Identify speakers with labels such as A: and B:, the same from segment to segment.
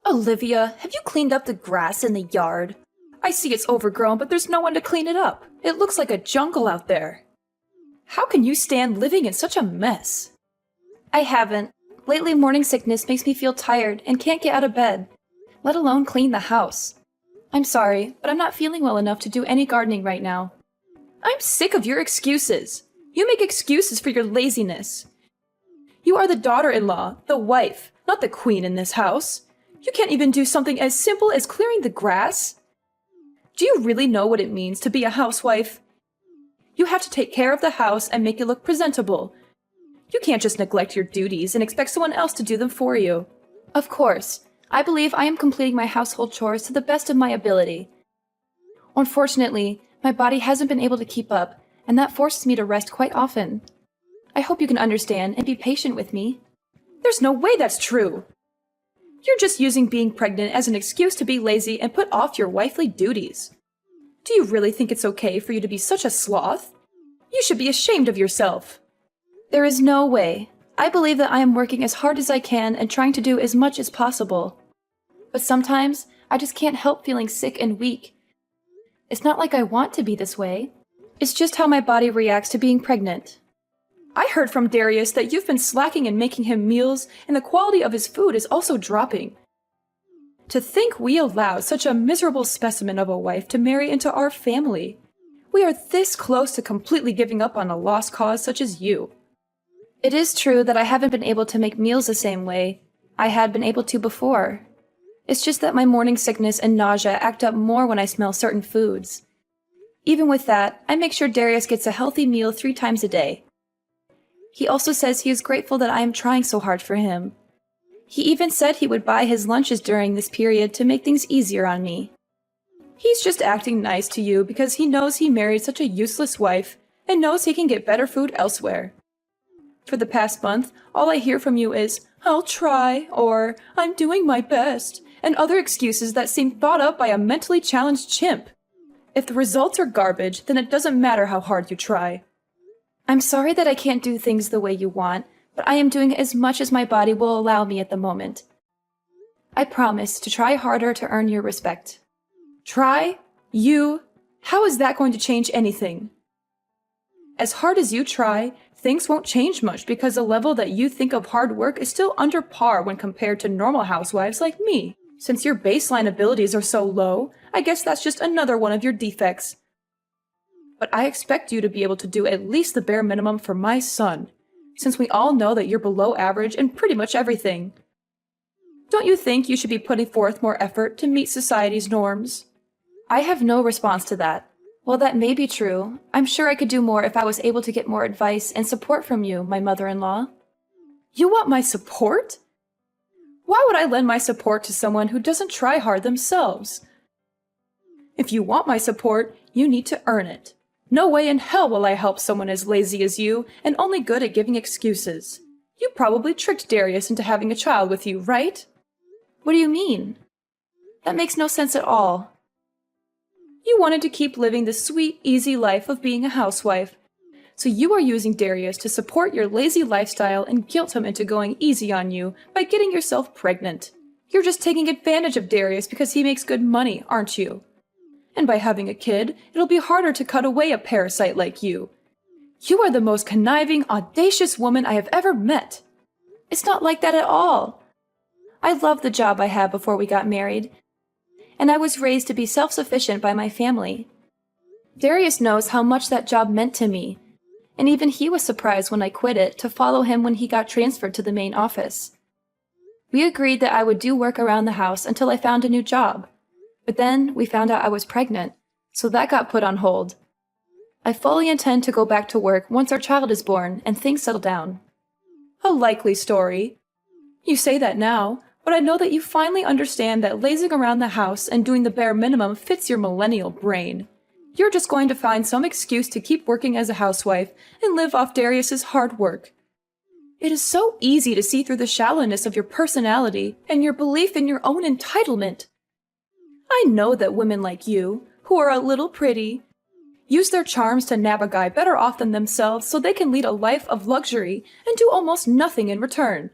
A: Olivia, have you cleaned up the grass in the yard? I see it's overgrown, but there's no one to clean it up. It looks like a jungle out there. How can you stand living in such a mess? I haven't. Lately, morning sickness makes me feel tired and can't get out of bed, let alone clean the house. I'm sorry, but I'm not feeling well enough to do any gardening right now. I'm sick of your excuses. You make excuses for your laziness. You are the daughter-in-law, the wife, not the queen in this house. You can't even do something as simple as clearing the grass? Do you really know what it means to be a housewife? You have to take care of the house and make it look presentable. You can't just neglect your duties and expect someone else to do them for you. Of course, I believe I am completing my household chores to the best of my ability. Unfortunately, my body hasn't been able to keep up, and that forces me to rest quite often. I hope you can understand and be patient with me. There's no way that's true! You're just using being pregnant as an excuse to be lazy and put off your wifely duties. Do you really think it's okay for you to be such a sloth? You should be ashamed of yourself. There is no way. I believe that I am working as hard as I can and trying to do as much as possible. But sometimes, I just can't help feeling sick and weak. It's not like I want to be this way. It's just how my body reacts to being pregnant. I heard from Darius that you've been slacking in making him meals, and the quality of his food is also dropping. To think we allowed such a miserable specimen of a wife to marry into our family. We are this close to completely giving up on a lost cause such as you. It is true that I haven't been able to make meals the same way I had been able to before. It's just that my morning sickness and nausea act up more when I smell certain foods. Even with that, I make sure Darius gets a healthy meal 3 times a day. He also says he is grateful that I am trying so hard for him. He even said he would buy his lunches during this period to make things easier on me. He's just acting nice to you because he knows he married such a useless wife and knows he can get better food elsewhere. For the past month, all I hear from you is, "I'll try," or "I'm doing my best," and other excuses that seem thought up by a mentally challenged chimp. If the results are garbage, then it doesn't matter how hard you try. I'm sorry that I can't do things the way you want, but I am doing as much as my body will allow me at the moment. I promise to try harder to earn your respect. Try? You? How is that going to change anything? As hard as you try, things won't change much because the level that you think of hard work is still under par when compared to normal housewives like me. Since your baseline abilities are so low, I guess that's just another one of your defects. But I expect you to be able to do at least the bare minimum for my son, since we all know that you're below average in pretty much everything. Don't you think you should be putting forth more effort to meet society's norms? I have no response to that. While that may be true, I'm sure I could do more if I was able to get more advice and support from you, my mother-in-law. You want my support? Why would I lend my support to someone who doesn't try hard themselves? If you want my support, you need to earn it. No way in hell will I help someone as lazy as you and only good at giving excuses. You probably tricked Darius into having a child with you, right? What do you mean? That makes no sense at all. You wanted to keep living the sweet, easy life of being a housewife, so you are using Darius to support your lazy lifestyle and guilt him into going easy on you by getting yourself pregnant. You're just taking advantage of Darius because he makes good money, aren't you? And by having a kid, it'll be harder to cut away a parasite like you. You are the most conniving, audacious woman I have ever met. It's not like that at all. I loved the job I had before we got married, and I was raised to be self-sufficient by my family. Darius knows how much that job meant to me, and even he was surprised when I quit it to follow him when he got transferred to the main office. We agreed that I would do work around the house until I found a new job. But then we found out I was pregnant, so that got put on hold. I fully intend to go back to work once our child is born and things settle down. A likely story. You say that now, but I know that you finally understand that lazing around the house and doing the bare minimum fits your millennial brain. You're just going to find some excuse to keep working as a housewife and live off Darius's hard work. It is so easy to see through the shallowness of your personality and your belief in your own entitlement. I know that women like you, who are a little pretty, use their charms to nab a guy better off than themselves so they can lead a life of luxury and do almost nothing in return.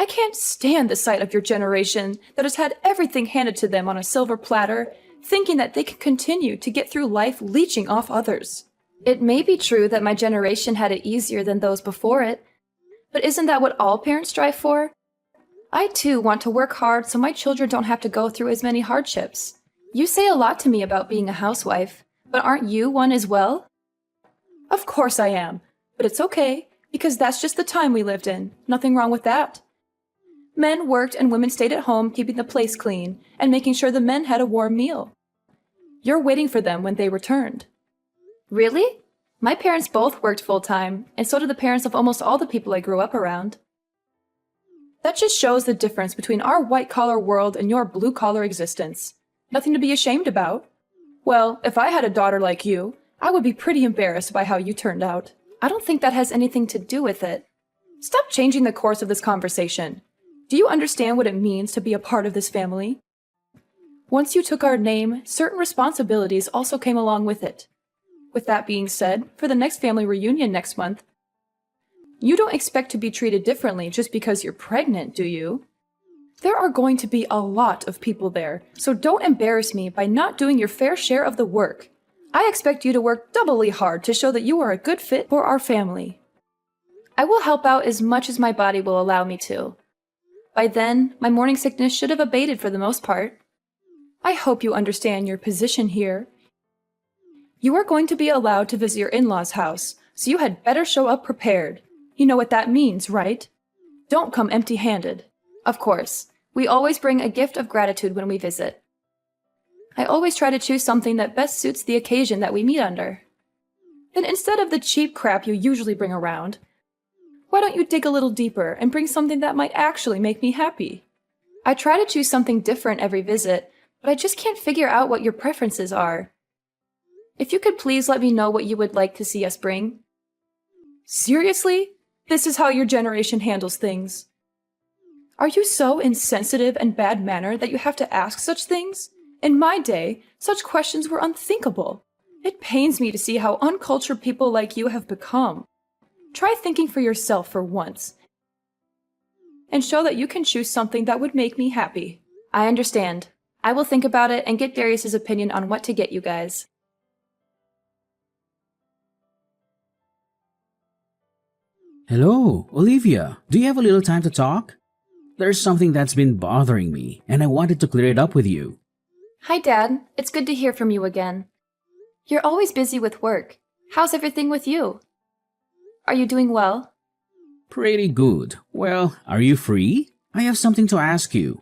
A: I can't stand the sight of your generation that has had everything handed to them on a silver platter, thinking that they can continue to get through life leeching off others. It may be true that my generation had it easier than those before it, but isn't that what all parents strive for? I too want to work hard so my children don't have to go through as many hardships. You say a lot to me about being a housewife, but aren't you one as well? Of course I am, but it's okay, because that's just the time we lived in. Nothing wrong with that. Men worked and women stayed at home keeping the place clean and making sure the men had a warm meal. You're waiting for them when they returned. Really? My parents both worked full-time, and so did the parents of almost all the people I grew up around. That just shows the difference between our white-collar world and your blue-collar existence. Nothing to be ashamed about. Well, if I had a daughter like you, I would be pretty embarrassed by how you turned out. I don't think that has anything to do with it. Stop changing the course of this conversation. Do you understand what it means to be a part of this family? Once you took our name, certain responsibilities also came along with it. With that being said, for the next family reunion next month, you don't expect to be treated differently just because you're pregnant, do you? There are going to be a lot of people there, so don't embarrass me by not doing your fair share of the work. I expect you to work doubly hard to show that you are a good fit for our family. I will help out as much as my body will allow me to. By then, my morning sickness should have abated for the most part. I hope you understand your position here. You are going to be allowed to visit your in-laws' house, so you had better show up prepared. You know what that means, right? Don't come empty-handed. Of course, we always bring a gift of gratitude when we visit. I always try to choose something that best suits the occasion that we meet under. Then instead of the cheap crap you usually bring around, why don't you dig a little deeper and bring something that might actually make me happy? I try to choose something different every visit, but I just can't figure out what your preferences are. If you could please let me know what you would like to see us bring. Seriously? This is how your generation handles things. Are you so insensitive and bad-mannered that you have to ask such things? In my day, such questions were unthinkable. It pains me to see how uncultured people like you have become. Try thinking for yourself for once, and show that you can choose something that would make me happy. I understand. I will think about it and get Darius's opinion on what to get you guys.
B: Hello, Olivia. Do you have a little time to talk? There's something that's been bothering me, and I wanted to clear it up with you.
A: Hi, Dad. It's good to hear from you again. You're always busy with work. How's everything with you? Are you doing well?
B: Pretty good. Well, are you free? I have something to ask you.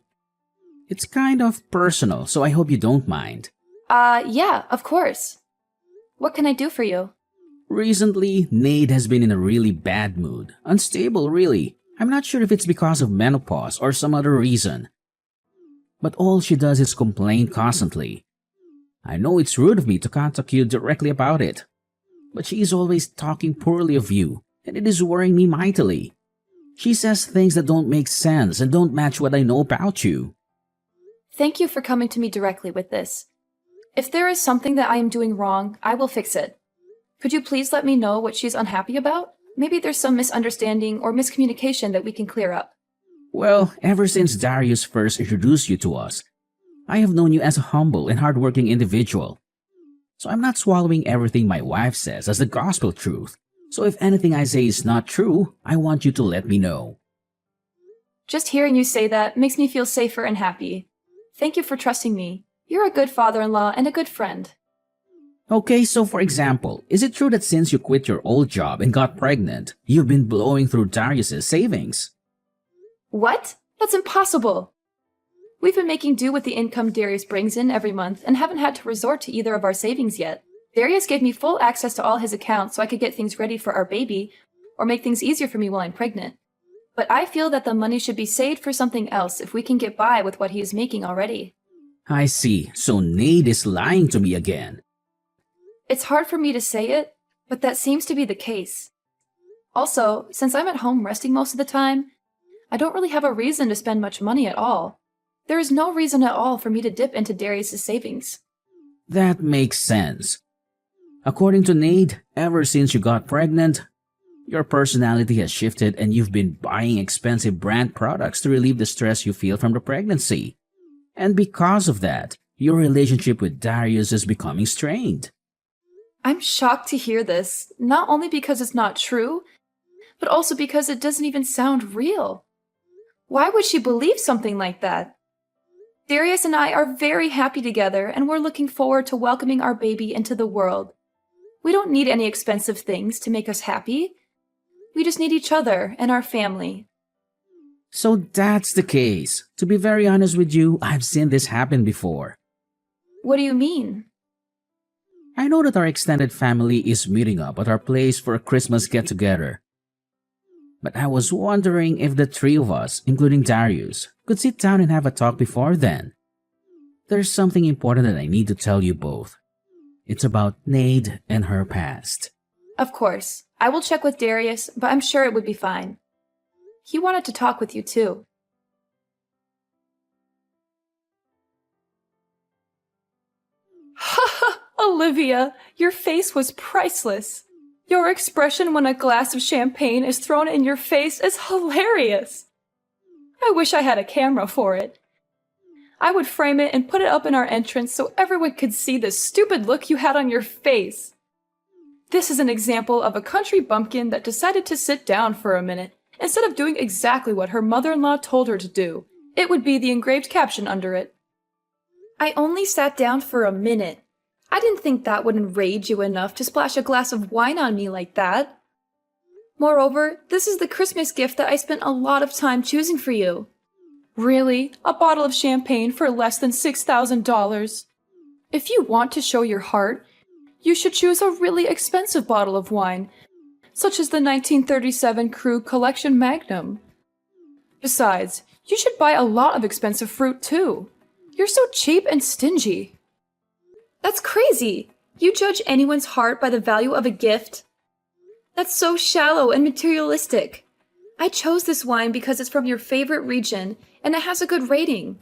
B: It's kind of personal, so I hope you don't mind.
A: Yeah, of course. What can I do for you?
B: Recently, Nate has been in a really bad mood. Unstable, really. I'm not sure if it's because of menopause or some other reason. But all she does is complain constantly. I know it's rude of me to contact you directly about it, but she is always talking poorly of you, and it is worrying me mightily. She says things that don't make sense and don't match what I know about you.
A: Thank you for coming to me directly with this. If there is something that I am doing wrong, I will fix it. Could you please let me know what she's unhappy about? Maybe there's some misunderstanding or miscommunication that we can clear up.
B: Well, ever since Darius first introduced you to us, I have known you as a humble and hardworking individual. So I'm not swallowing everything my wife says as the gospel truth. So if anything I say is not true, I want you to let me know.
A: Just hearing you say that makes me feel safer and happy. Thank you for trusting me. You're a good father-in-law and a good friend.
B: Okay, so for example, is it true that since you quit your old job and got pregnant, you've been blowing through Darius's savings?
A: What? That's impossible! We've been making do with the income Darius brings in every month and haven't had to resort to either of our savings yet. Darius gave me full access to all his accounts so I could get things ready for our baby or make things easier for me while I'm pregnant. But I feel that the money should be saved for something else if we can get by with what he is making already.
B: I see, so Nate is lying to me again.
A: It's hard for me to say it, but that seems to be the case. Also, since I'm at home resting most of the time, I don't really have a reason to spend much money at all. There is no reason at all for me to dip into Darius's savings.
B: That makes sense. According to Nate, ever since you got pregnant, Your personality has shifted and you've been buying expensive brand products to relieve the stress you feel from the pregnancy. And because of that, your relationship with Darius is becoming strained.
A: I'm shocked to hear this, not only because it's not true, but also because it doesn't even sound real. Why would she believe something like that? Darius and I are very happy together, and we're looking forward to welcoming our baby into the world. We don't need any expensive things to make us happy. We just need each other and our family.
B: So that's the case. To be very honest with you, I've seen this happen before.
A: What do you mean?
B: I know that our extended family is meeting up at our place for a Christmas get-together. But I was wondering if the three of us, including Darius, could sit down and have a talk before then. There's something important that I need to tell you both. It's about Nade and her past.
A: Of course. I will check with Darius, but I'm sure it would be fine. He wanted to talk with you too. Ha! Olivia, your face was priceless. Your expression when a glass of champagne is thrown in your face is hilarious. I wish I had a camera for it. I would frame it and put it up in our entrance so everyone could see the stupid look you had on your face. This is an example of a country bumpkin that decided to sit down for a minute instead of doing exactly what her mother-in-law told her to do. It would be the engraved caption under it. I only sat down for a minute. I didn't think that would enrage you enough to splash a glass of wine on me like that. Moreover, this is the Christmas gift that I spent a lot of time choosing for you. Really? A bottle of champagne for less than $6,000? If you want to show your heart, you should choose a really expensive bottle of wine, such as the 1937 Krug Collection Magnum. Besides, you should buy a lot of expensive fruit too. You're so cheap and stingy. That's crazy! You judge anyone's heart by the value of a gift? That's so shallow and materialistic. I chose this wine because it's from your favorite region and it has a good rating.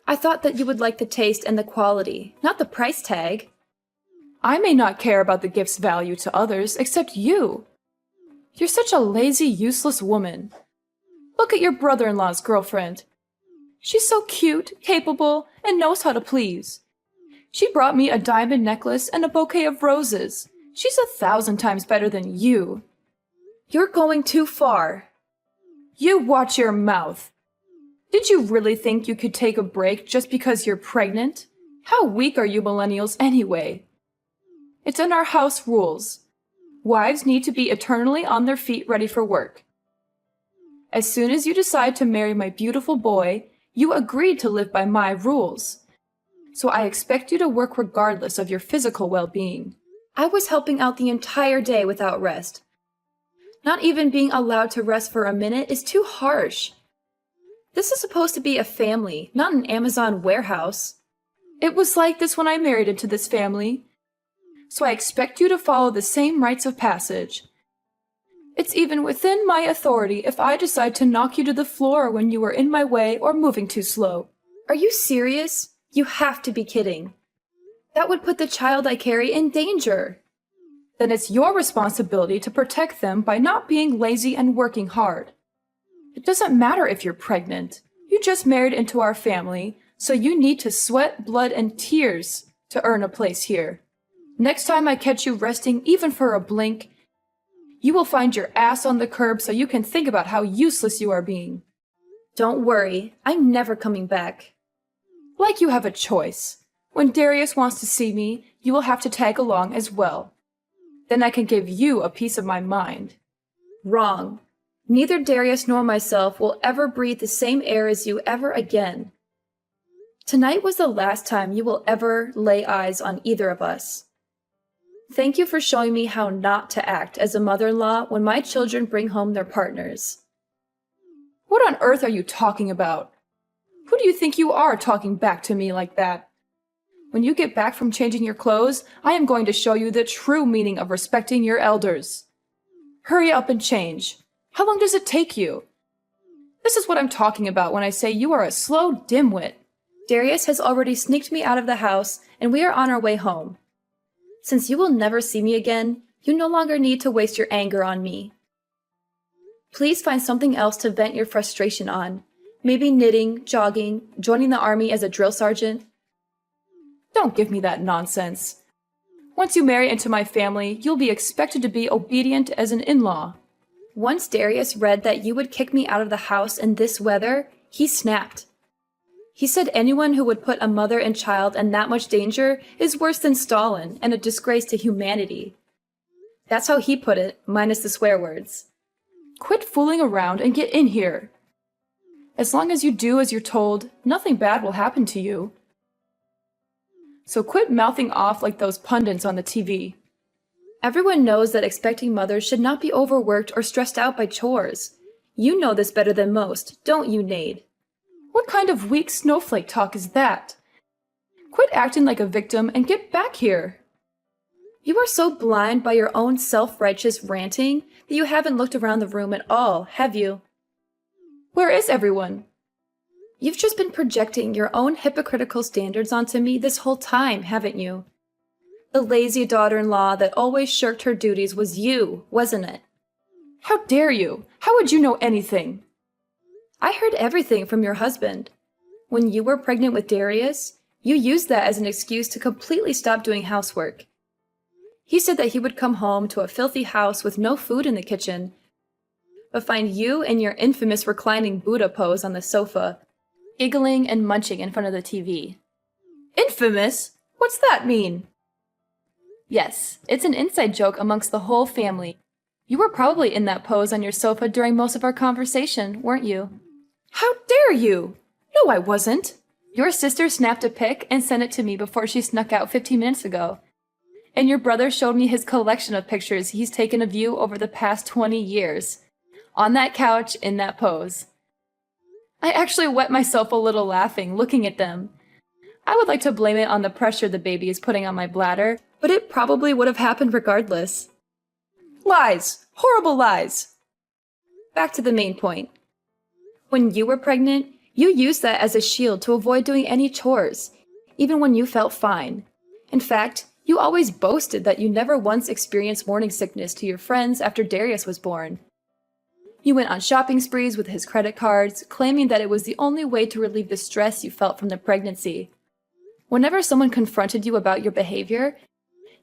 A: I thought that you would like the taste and the quality, not the price tag. I may not care about the gift's value to others except you. You're such a lazy, useless woman. Look at your brother-in-law's girlfriend. She's so cute, capable, and knows how to please. She brought me a diamond necklace and a bouquet of roses. She's 1,000 times better than you. You're going too far. You watch your mouth. Did you really think you could take a break just because you're pregnant? How weak are you millennials anyway? It's in our house rules. Wives need to be eternally on their feet ready for work. As soon as you decide to marry my beautiful boy, you agreed to live by my rules. So I expect you to work regardless of your physical well-being. I was helping out the entire day without rest. Not even being allowed to rest for a minute is too harsh. This is supposed to be a family, not an Amazon warehouse. It was like this when I married into this family. So I expect you to follow the same rites of passage. It's even within my authority if I decide to knock you to the floor when you are in my way or moving too slow. Are you serious? You have to be kidding. That would put the child I carry in danger. Then it's your responsibility to protect them by not being lazy and working hard. It doesn't matter if you're pregnant. You just married into our family, so you need to sweat, blood, and tears to earn a place here. Next time I catch you resting even for a blink, you will find your ass on the curb so you can think about how useless you are being. Don't worry, I'm never coming back. Like you have a choice. When Darius wants to see me, you will have to tag along as well. Then I can give you a piece of my mind. Wrong. Neither Darius nor myself will ever breathe the same air as you ever again. Tonight was the last time you will ever lay eyes on either of us. Thank you for showing me how not to act as a mother-in-law when my children bring home their partners. What on earth are you talking about? Who do you think you are talking back to me like that? When you get back from changing your clothes, I am going to show you the true meaning of respecting your elders. Hurry up and change. How long does it take you? This is what I'm talking about when I say you are a slow dimwit. Darius has already sneaked me out of the house, and we are on our way home. Since you will never see me again, You no longer need to waste your anger on me. Please find something else to vent your frustration on. Maybe knitting, jogging, joining the army as a drill sergeant. Don't give me that nonsense. Once you marry into my family, you'll be expected to be obedient as an in-law. Once Darius read that you would kick me out of the house in this weather, he snapped. He said anyone who would put a mother and child in that much danger is worse than Stalin and a disgrace to humanity. That's how he put it, minus the swear words. Quit fooling around and get in here. As long as you do as you're told, nothing bad will happen to you. So quit mouthing off like those pundits on the TV. Everyone knows that expecting mothers should not be overworked or stressed out by chores. You know this better than most, don't you, Nade? What kind of weak snowflake talk is that? Quit acting like a victim and get back here. You are so blind by your own self-righteous ranting that you haven't looked around the room at all, have you? Where is everyone? You've just been projecting your own hypocritical standards onto me this whole time, haven't you? The lazy daughter-in-law that always shirked her duties was you, wasn't it? How dare you? How would you know anything? I heard everything from your husband. When you were pregnant with Darius, you used that as an excuse to completely stop doing housework. He said that he would come home to a filthy house with no food in the kitchen, but find you in your infamous reclining Buddha pose on the sofa, giggling and munching in front of the TV. Infamous? What's that mean? Yes, it's an inside joke amongst the whole family. You were probably in that pose on your sofa during most of our conversation, weren't you? How dare you? No, I wasn't. Your sister snapped a pic and sent it to me before she snuck out 15 minutes ago. And your brother showed me his collection of pictures he's taken of you over the past 20 years. On that couch, in that pose. I actually wet myself a little laughing, looking at them. I would like to blame it on the pressure the baby is putting on my bladder, but it probably would have happened regardless. Lies! Horrible lies! Back to the main point. When you were pregnant, you used that as a shield to avoid doing any chores, even when you felt fine. In fact, you always boasted that you never once experienced morning sickness to your friends after Darius was born. You went on shopping sprees with his credit cards, claiming that it was the only way to relieve the stress you felt from the pregnancy. Whenever someone confronted you about your behavior,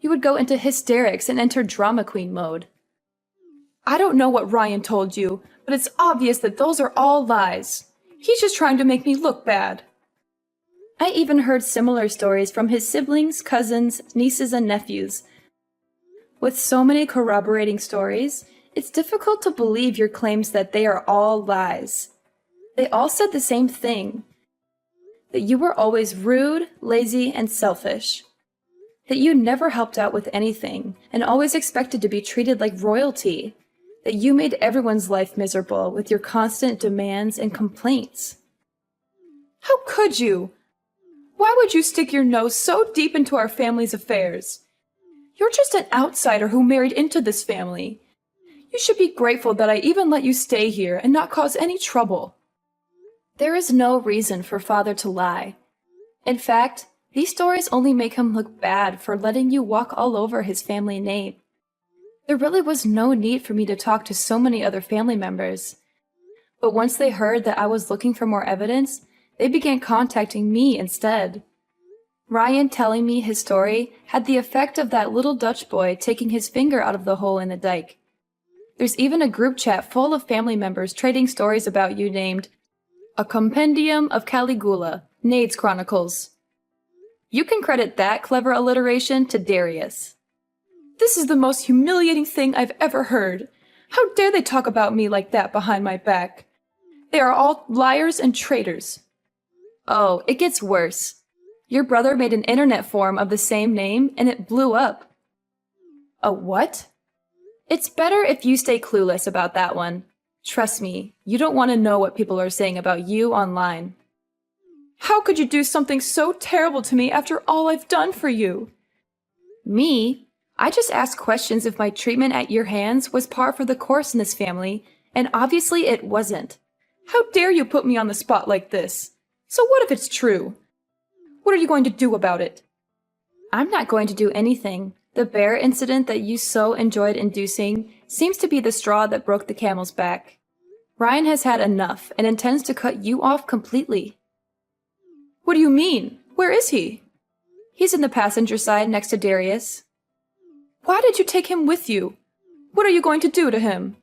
A: you would go into hysterics and enter drama queen mode. I don't know what Ryan told you, but it's obvious that those are all lies. He's just trying to make me look bad. I even heard similar stories from his siblings, cousins, nieces, and nephews. With so many corroborating stories, it's difficult to believe your claims that they are all lies. They all said the same thing. That you were always rude, lazy, and selfish. That you never helped out with anything and always expected to be treated like royalty. That you made everyone's life miserable with your constant demands and complaints. How could you? Why would you stick your nose so deep into our family's affairs? You're just an outsider who married into this family. You should be grateful that I even let you stay here and not cause any trouble. There is no reason for Father to lie. In fact, these stories only make him look bad for letting you walk all over his family name. There really was no need for me to talk to so many other family members. But once they heard that I was looking for more evidence, they began contacting me instead. Ryan telling me his story had the effect of that little Dutch boy taking his finger out of the hole in the dike. There's even a group chat full of family members trading stories about you named A Compendium of Caligula, Nade's Chronicles. You can credit that clever alliteration to Darius. This is the most humiliating thing I've ever heard. How dare they talk about me like that behind my back? They are all liars and traitors. Oh, it gets worse. Your brother made an internet forum of the same name and it blew up. A what? It's better if you stay clueless about that one. Trust me, you don't want to know what people are saying about you online. How could you do something so terrible to me after all I've done for you? Me? I just asked questions if my treatment at your hands was par for the course in this family, and obviously it wasn't. How dare you put me on the spot like this? So what if it's true? What are you going to do about it? I'm not going to do anything. The bear incident that you so enjoyed inducing seems to be the straw that broke the camel's back. Ryan has had enough and intends to cut you off completely. What do you mean? Where is he? He's in the passenger side next to Darius. Why did you take him with you? What are you going to do to him?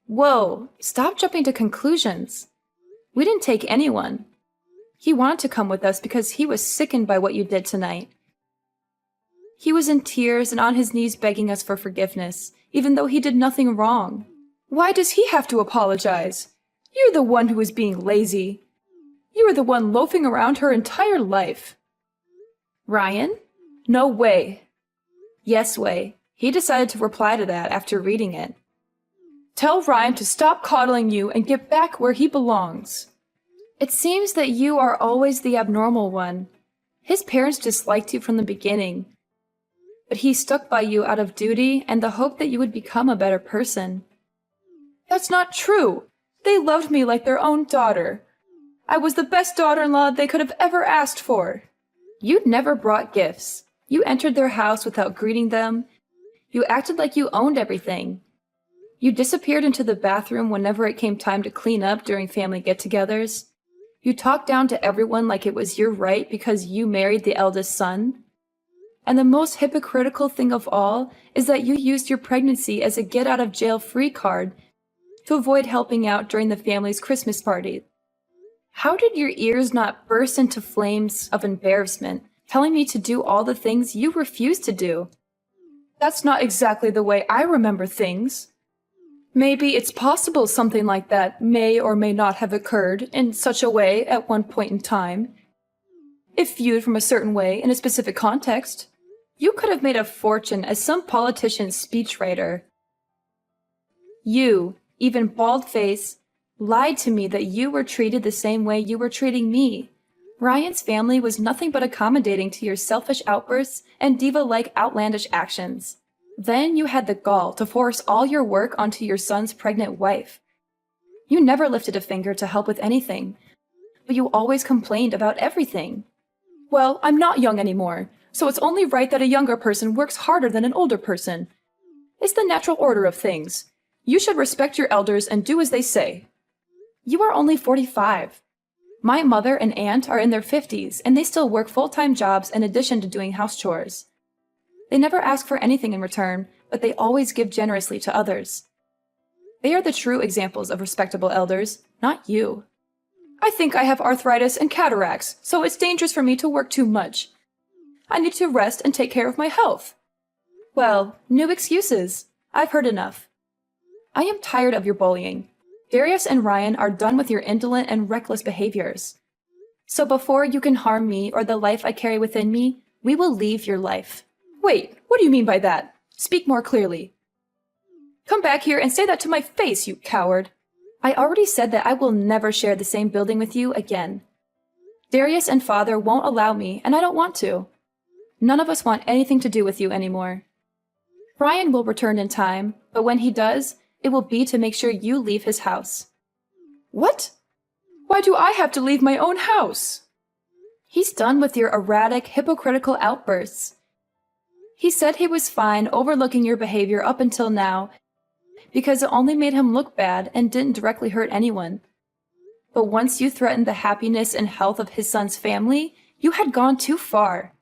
A: Whoa, stop jumping to conclusions. We didn't take anyone. He wanted to come with us because he was sickened by what you did tonight. He was in tears and on his knees begging us for forgiveness, even though he did nothing wrong. Why does he have to apologize? You're the one who is being lazy. You were the one loafing around her entire life. Ryan? No way. Yes way. He decided to reply to that after reading it. Tell Ryan to stop coddling you and get back where he belongs. It seems that you are always the abnormal one. His parents disliked you from the beginning, but he stuck by you out of duty and the hope that you would become a better person. That's not true. They loved me like their own daughter. I was the best daughter-in-law they could have ever asked for. You never brought gifts. You entered their house without greeting them. You acted like you owned everything. You disappeared into the bathroom whenever it came time to clean up during family get-togethers. You talked down to everyone like it was your right because you married the eldest son. And the most hypocritical thing of all is that you used your pregnancy as a get-out-of-jail-free card to avoid helping out during the family's Christmas party. How did your ears not burst into flames of embarrassment, telling me to do all the things you refused to do? That's not exactly the way I remember things. Maybe it's possible something like that may or may not have occurred in such a way at one point in time. If viewed from a certain way in a specific context, you could have made a fortune as some politician's speechwriter. You, even bald-faced, lied to me that you were treated the same way you were treating me. Ryan's family was nothing but accommodating to your selfish outbursts and diva-like outlandish actions. Then you had the gall to force all your work onto your son's pregnant wife. You never lifted a finger to help with anything, but you always complained about everything. Well, I'm not young anymore, so it's only right that a younger person works harder than an older person. It's the natural order of things. You should respect your elders and do as they say. You are only 45. My mother and aunt are in their 50s, and they still work full-time jobs in addition to doing house chores. They never ask for anything in return, but they always give generously to others. They are the true examples of respectable elders, not you. I think I have arthritis and cataracts, so it's dangerous for me to work too much. I need to rest and take care of my health. Well, new excuses. I've heard enough. I am tired of your bullying. Darius and Ryan are done with your indolent and reckless behaviors. So before you can harm me or the life I carry within me, we will leave your life. Wait, what do you mean by that? Speak more clearly. Come back here and say that to my face, you coward. I already said that I will never share the same building with you again. Darius and Father won't allow me, and I don't want to. None of us want anything to do with you anymore. Ryan will return in time, but when he does, it will be to make sure you leave his house. What? Why do I have to leave my own house? He's done with your erratic, hypocritical outbursts. He said he was fine overlooking your behavior up until now because it only made him look bad and didn't directly hurt anyone. But once you threatened the happiness and health of his son's family, you had gone too far.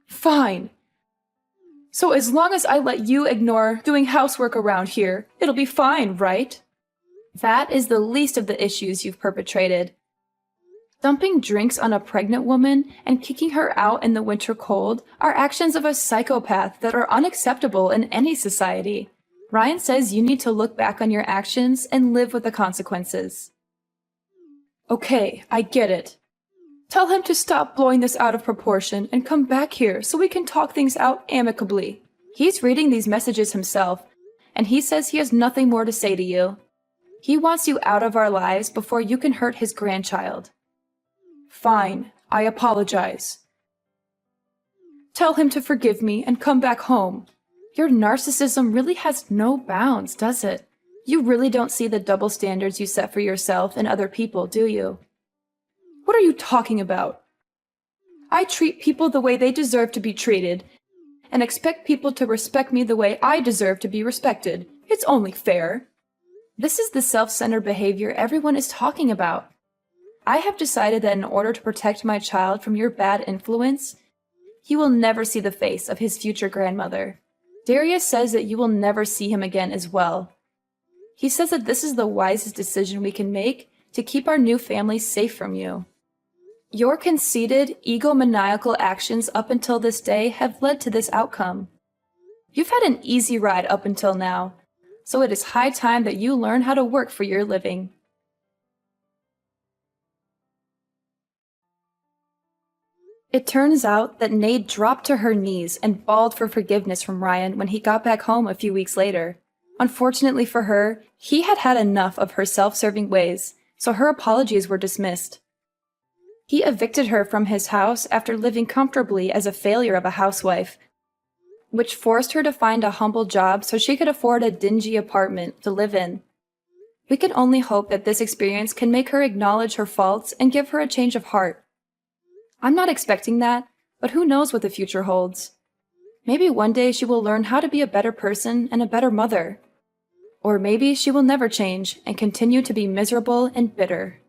A: Fine. So as long as I let you ignore doing housework around here, it'll be fine, right? That is the least of the issues you've perpetrated. Dumping drinks on a pregnant woman and kicking her out in the winter cold are actions of a psychopath that are unacceptable in any society. Ryan says you need to look back on your actions and live with the consequences. Okay, I get it. Tell him to stop blowing this out of proportion and come back here so we can talk things out amicably. He's reading these messages himself, and he says he has nothing more to say to you. He wants you out of our lives before you can hurt his grandchild. Fine, I apologize. Tell him to forgive me and come back home. Your narcissism really has no bounds, does it? You really don't see the double standards you set for yourself and other people, do you? What are you talking about? I treat people the way they deserve to be treated, and expect people to respect me the way I deserve to be respected. It's only fair. This is the self-centered behavior everyone is talking about. I have decided that in order to protect my child from your bad influence, he will never see the face of his future grandmother. Darius says that you will never see him again as well. He says that this is the wisest decision we can make to keep our new family safe from you. Your conceited, egomaniacal actions up until this day have led to this outcome. You've had an easy ride up until now, so it is high time that you learn how to work for your living. It turns out that Nade dropped to her knees and bawled for forgiveness from Ryan when he got back home a few weeks later. Unfortunately for her, he had had enough of her self-serving ways, so her apologies were dismissed. He evicted her from his house after living comfortably as a failure of a housewife, which forced her to find a humble job so she could afford a dingy apartment to live in. We can only hope that this experience can make her acknowledge her faults and give her a change of heart. I'm not expecting that, but who knows what the future holds. Maybe one day she will learn how to be a better person and a better mother. Or maybe she will never change and continue to be miserable and bitter.